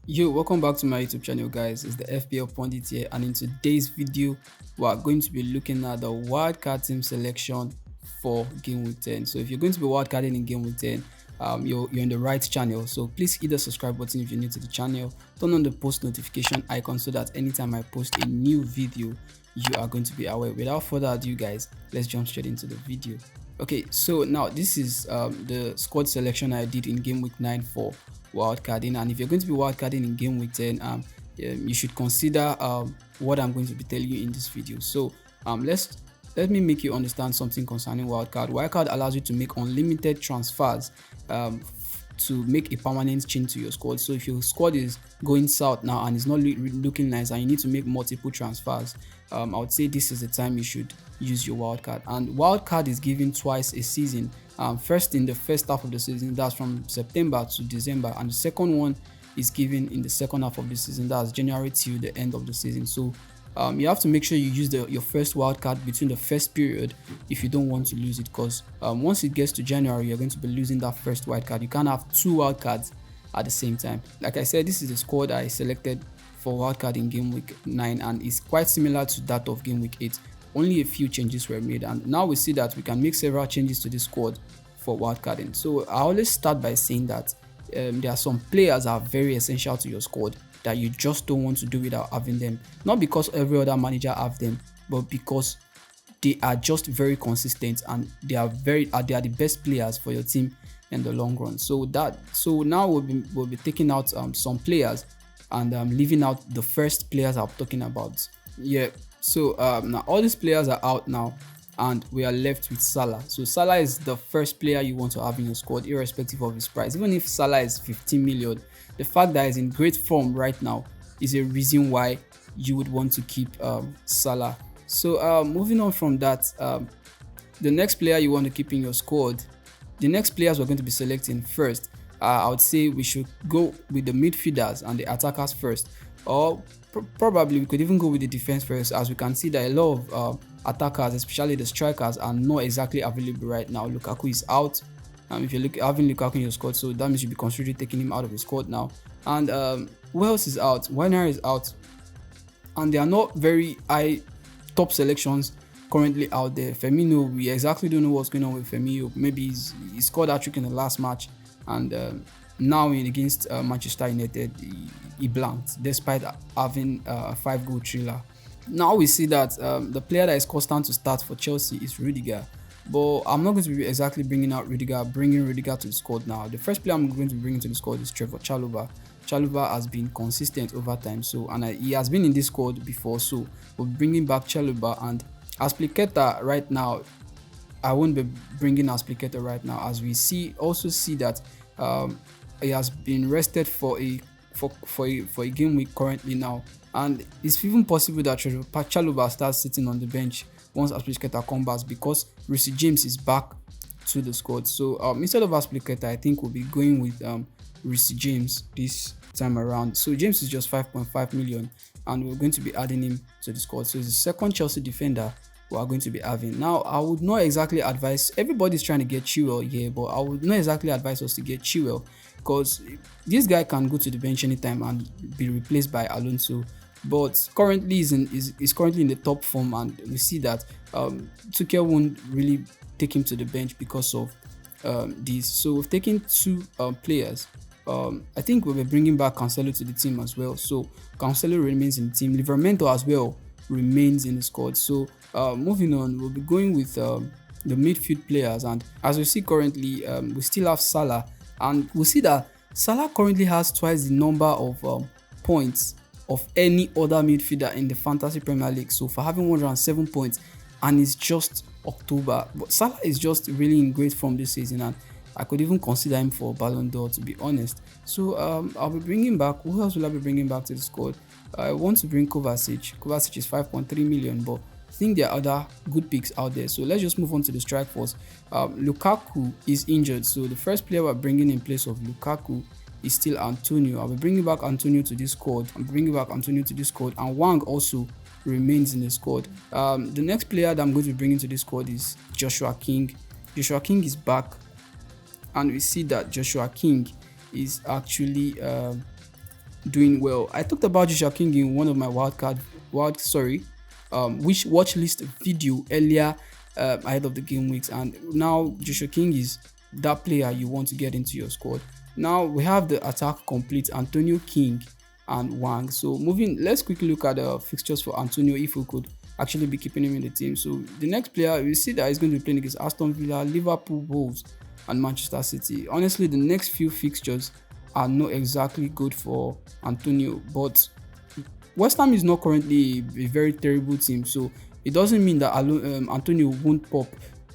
Yo, welcome back to my YouTube channel, guys. It's the FPL Pundit here, and in today's video, we are going to be looking at the wildcard team selection for Game Week 10. So, if you're going to be wildcarding in Game Week 10, you're in the right channel. So, please hit the subscribe button if you're new to the channel. Turn on the post notification icon so that anytime I post a new video, you are going to be aware. Without further ado, guys, let's jump straight into the video. Okay, so now this is the squad selection I did in Game Week 9 for wildcarding, and if you're going to be wildcarding in Game Week 10, you should consider what I'm going to be telling you in this video. So let me make you understand something concerning wildcard. Wildcard allows you to make unlimited transfers to make a permanent change to your squad. So if your squad is going south now and it's not looking nice and you need to make multiple transfers, I would say this is the time you should use your wildcard. And wildcard is given twice a season. First in the first half of the season, that's from September to December, and the second one is given in the second half of the season, that's January till the end of the season. So you have to make sure you use your first wildcard between the first period if you don't want to lose it, because once it gets to January, you're going to be losing that first wildcard. You can't have two wildcards at the same time. Like I said, this is the squad I selected for wildcard in Game Week 9, and it's quite similar to that of Game Week 8. Only a few changes were made, and now we see that we can make several changes to this squad for wildcarding. So I always start by saying that there are some players that are very essential to your squad that you just don't want to do without having them. Not because every other manager have them, but because they are just very consistent and they are the best players for your team in the long run. So now we'll be taking out some players and leaving out the first players I'm talking about. Yeah. So now all these players are out now, and we are left with Salah. So Salah is the first player you want to have in your squad, irrespective of his price. Even if Salah is 15 million, the fact that he's in great form right now is a reason why you would want to keep Salah. So moving on from that, the next player you want to keep in your squad, the next players we're going to be selecting first, I would say we should go with the midfielders and the attackers first, or probably we could even go with the defense first, as we can see that a lot of attackers, especially the strikers, are not exactly available right now. Lukaku is out. If you're having Lukaku in your squad, so that means you should be considering taking him out of your squad now. And who else is out? Werner is out, and there are not very high top selections currently out there. Firmino, we exactly don't know what's going on with Firmino. Maybe he scored a trick in the last match, and now against Manchester United, he blanked despite having a 5-goal thriller. Now we see that the player that is constant to start for Chelsea is Rudiger. But I'm not going to be exactly bringing Rudiger to the squad now. The first player I'm going to be bringing to the squad is Trevor Chalobah. Chalobah has been consistent over time, he has been in this squad before, so we'll be bringing back Chalobah. And Azpilicueta right now, I won't be bringing Azpilicueta right now, as we also see that he has been rested for a game week currently now, and it's even possible that Chalobah starts sitting on the bench once Azpilicueta comes back, because Reece James is back to the squad. So instead of Azpilicueta, I think we'll be going with Reece James this time around. So James is just 5.5 million, and we're going to be adding him to the squad. So he's the second Chelsea defender we are going to be having. Now, I would not exactly advise, everybody's trying to get Chilwell here, but I would not exactly advise us to get Chilwell, because this guy can go to the bench anytime and be replaced by Alonso. But currently is currently in the top form, and we see that Tuchel won't really take him to the bench because of this. So we've taken two players. I think we'll be bringing back Cancelo to the team as well. So Cancelo remains in the team. Livramento as well remains in the squad. So moving on, we'll be going with the midfield players, and as we see currently, we still have Salah, and we see that Salah currently has twice the number of points of any other midfielder in the Fantasy Premier League. So for having 107 points, and it's just October, but Salah is just really in great form this season, and I could even consider him for Ballon d'Or, to be honest. So I'll be bringing back, who else will I be bringing back to the squad? I want to bring Kovacic. Kovacic is 5.3 million, but I think there are other good picks out there. So let's just move on to the strike force. Lukaku is injured, so the first player we're bringing in place of Lukaku is still Antonio. I'll be bringing back Antonio to this squad. And Wang also remains in the squad. The next player that I'm going to be bringing to this squad is Joshua King. Joshua King is back, and we see that Joshua King is actually doing well. I talked about Joshua King in one of my which watch list video earlier ahead of the game weeks, and now Joshua King is that player you want to get into your squad. Now we have the attack complete: Antonio, King, and Wang. So let's quickly look at the fixtures for Antonio if we could actually be keeping him in the team. So the next player we see that he's going to be playing against Aston Villa, Liverpool, Wolves, and Manchester City. Honestly, the next few fixtures are not exactly good for Antonio, but West Ham is not currently a very terrible team, so it doesn't mean that Antonio won't pop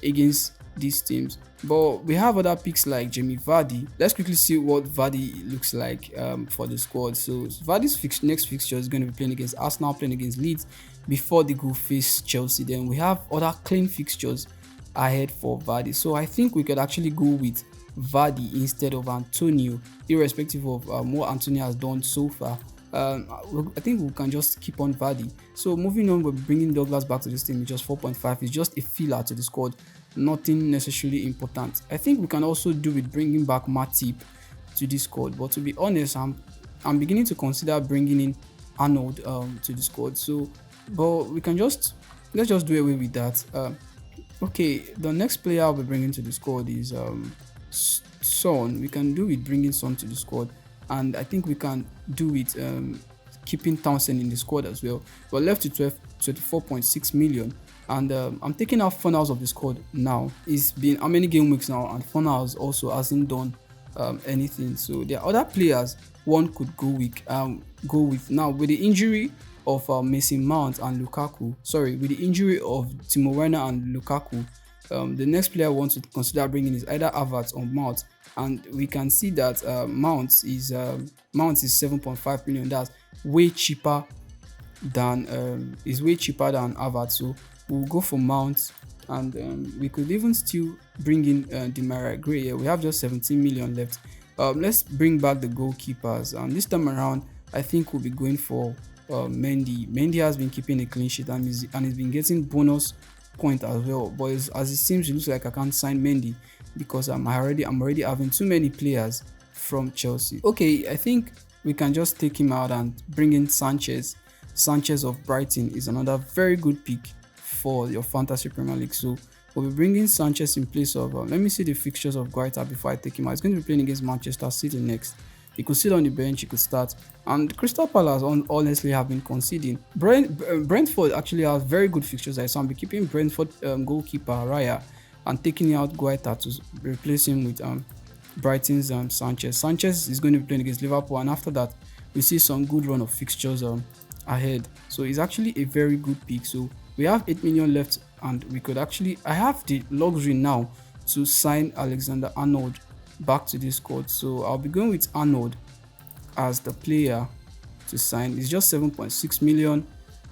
against these teams. But we have other picks like Jamie Vardy. Let's quickly see what Vardy looks like for the squad. So Vardy's next fixture is going to be playing against Arsenal, playing against Leeds before they go face Chelsea. Then we have other clean fixtures ahead for Vardy. So I think we could actually go with Vardy instead of Antonio, irrespective of what Antonio has done so far. I think we can just keep on Vardy. So moving on, we're bringing Douglas back to this team. It's just 4.5. It's just a filler to the squad, nothing necessarily important. I think we can also do with bringing back Matip to this squad, but to be honest, I'm beginning to consider bringing in Arnold to the squad. So, but let's just do away with that. Okay, the next player I'll be bringing to the squad is Son. We can do with bringing Son to the squad, and I think we can do with keeping Townsend in the squad as well. We're left with 24.6 million, and I'm taking out Fornals of the squad now. It's been how many game weeks now, and Fornals also hasn't done anything. So there are other players one could go with now with the injury of Mason Mount and Lukaku. With the injury of Timo Werner and Lukaku. The next player I want to consider bringing is either Havertz or Mount, and we can see that Mount is 7.5 million. That's way cheaper than Havertz. So we'll go for Mount, and we could even still bring in Demarai Gray. Yeah, we have just 17 million left. Let's bring back the goalkeepers, and this time around I think we'll be going for Mendy. Mendy has been keeping a clean sheet and he's been getting bonus point as well, but as it seems, it looks like I can't sign Mendy because I'm already having too many players from Chelsea. Okay, I think we can just take him out and bring in Sanchez. Sanchez of Brighton is another very good pick for your fantasy Premier League. So we'll be bringing Sanchez in place of let me see the fixtures of Guaita before I take him out. He's going to be playing against Manchester City next. He could sit on the bench, he could start. And Crystal Palace honestly have been conceding. Brentford actually has very good fixtures. So I'll be keeping Brentford goalkeeper Raya and taking out Guaita to replace him with Brighton's Sanchez. Sanchez is going to be playing against Liverpool, and after that we see some good run of fixtures ahead. So it's actually a very good pick. So we have 8 million left, and I have the luxury now to sign Alexander Arnold back to this squad. So I'll be going with Arnold as the player to sign. It's just 7.6 million,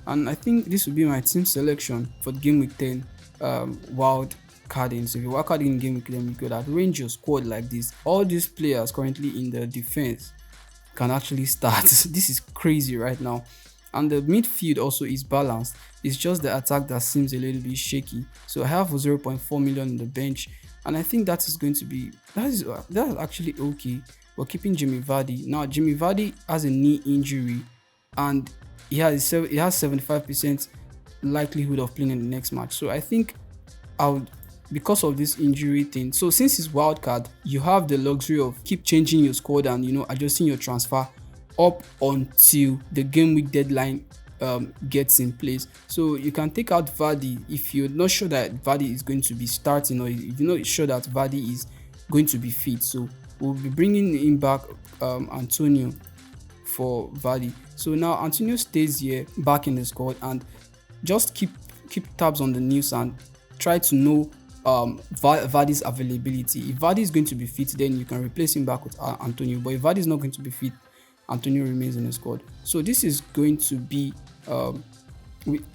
and I think this will be my team selection for Game Week 10 wild carding. So if you wild carding in Game Week 10, you could arrange your squad like this. All these players currently in the defense can actually start. This is crazy right now. And the midfield also is balanced. It's just the attack that seems a little bit shaky. So I have 0.4 million in the bench, and I think that is going to be that's actually okay. We're keeping Jamie Vardy. Now Jamie Vardy has a knee injury, and he has 75% likelihood of playing in the next match. So I think because of this injury thing. So since it's wildcard, you have the luxury of keep changing your squad and adjusting your transfer up until the game week deadline gets in place. So you can take out Vardy if you're not sure that Vardy is going to be starting, or if you're not sure that Vardy is going to be fit. So we'll be bringing in back Antonio for Vardy. So now Antonio stays here back in the squad, and just keep tabs on the news and try to know Vardy's availability. If Vardy is going to be fit, then you can replace him back with Antonio, but if Vardy is not going to be fit, Antonio remains in the squad. So this is going to be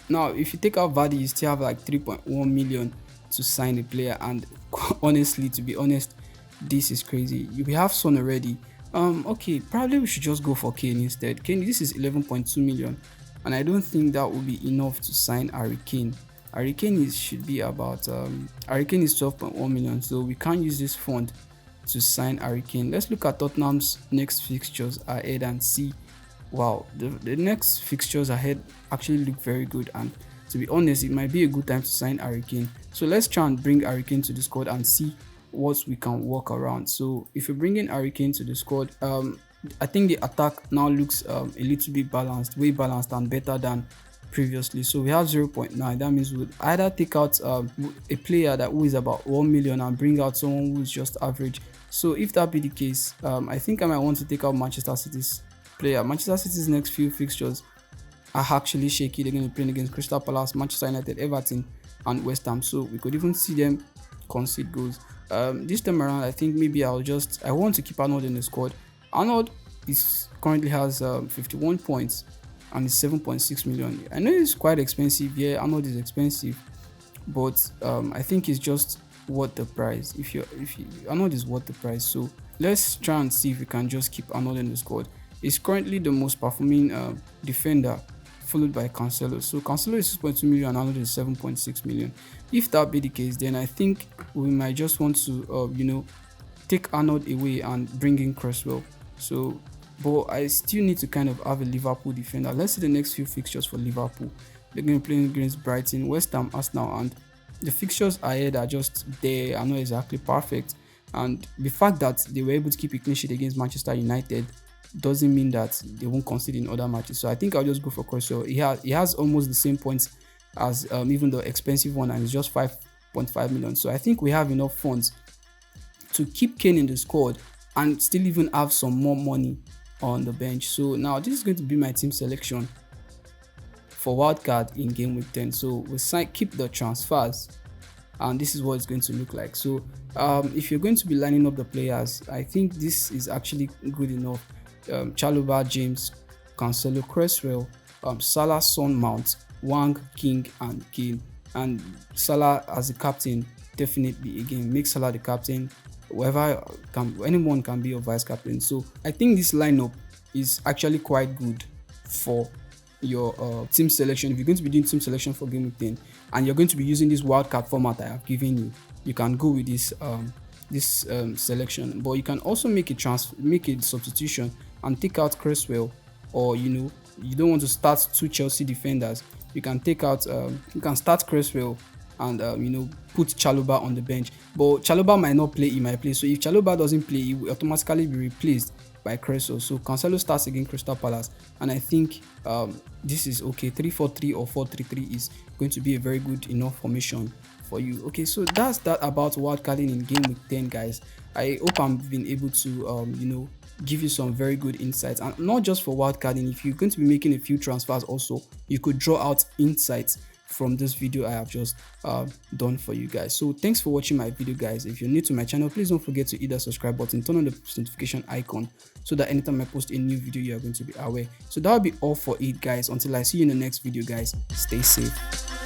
now if you take out Vardy, you still have like 3.1 million to sign a player, and honestly, to be honest, this is crazy. We have Son already. Okay, probably we should just go for Kane instead. Kane, this is 11.2 million, and I don't think that will be enough to sign Harry Kane. Harry Kane should be about Harry Kane is 12.1 million, so we can't use this fund to sign Harry Kane. Let's look at Tottenham's next fixtures ahead and see wow, the next fixtures ahead actually look very good, and to be honest, it might be a good time to sign Harry Kane. So let's try and bring Harry Kane to the squad and see what we can work around. So if you bring in Harry Kane to the squad, I think the attack now looks a little bit balanced, way balanced and better than previously. So we have 0.9. That means we'll either take out a player that who is about 1 million and bring out someone who's just average. So if that be the case, I think I might want to take out Manchester City's player. Manchester City's next few fixtures are actually shaky. They're going to be playing against Crystal Palace, Manchester United, Everton, and West Ham. So we could even see them concede goals. This time around, I think maybe I want to keep Arnold in the squad. Arnold currently has 51 points and it's 7.6 million. I know it's quite expensive. Yeah, Arnold is expensive, but I think it's just worth the price. Arnold is worth the price. So let's try and see if we can just keep Arnold in the squad. He's currently the most performing defender, followed by Cancelo. So Cancelo is 6.2 million and Arnold is 7.6 million. If that be the case, then I think we might just want to take Arnold away and bring in Cresswell. So, but I still need to kind of have a Liverpool defender. Let's see the next few fixtures for Liverpool. They're going to play against Brighton, West Ham, Arsenal, and the fixtures ahead are just there, are not exactly perfect. And the fact that they were able to keep a clean sheet against Manchester United doesn't mean that they won't concede in other matches. So I think I'll just go for Cresswell. He has almost the same points as even the expensive one, and it's just 5.5 million. So I think we have enough funds to keep Kane in the squad and still even have some more money on the bench. So now this is going to be my team selection for wildcard in game week 10. So we'll keep the transfers, and this is what it's going to look like. So if you're going to be lining up the players, I think this is actually good enough. Chalobah, James, Cancelo, Cresswell, Salah, Son, Mount, Wang, King, and Kane. And Salah as the captain, definitely again make Salah the captain. Anyone can be your vice captain. So I think this lineup is actually quite good for your team selection. If you're going to be doing team selection for game week 10 and you're going to be using this wildcard format I have given you, you can go with this selection. But you can also make a substitution and take out Cresswell, or you don't want to start two Chelsea defenders. You can start Cresswell and put Chalobah on the bench. But Chalobah might not play, he might play. So if Chalobah doesn't play, he will automatically be replaced by Cresswell. So Cancelo starts against Crystal Palace, and I think this is okay. 3-4-3 or 4-3-3 is going to be a very good enough formation for you. Okay, so that's that about wildcarding in game week 10, guys. I hope I've been able to give you some very good insights, and not just for wildcarding. If you're going to be making a few transfers also, you could draw out insights from this video I have just done for you guys. So thanks for watching my video, guys. If you're new to my channel, please don't forget to hit that subscribe button, turn on the notification icon, so that anytime I post a new video, you are going to be aware. So that'll be all for it, guys. Until I see you in the next video, guys, stay safe.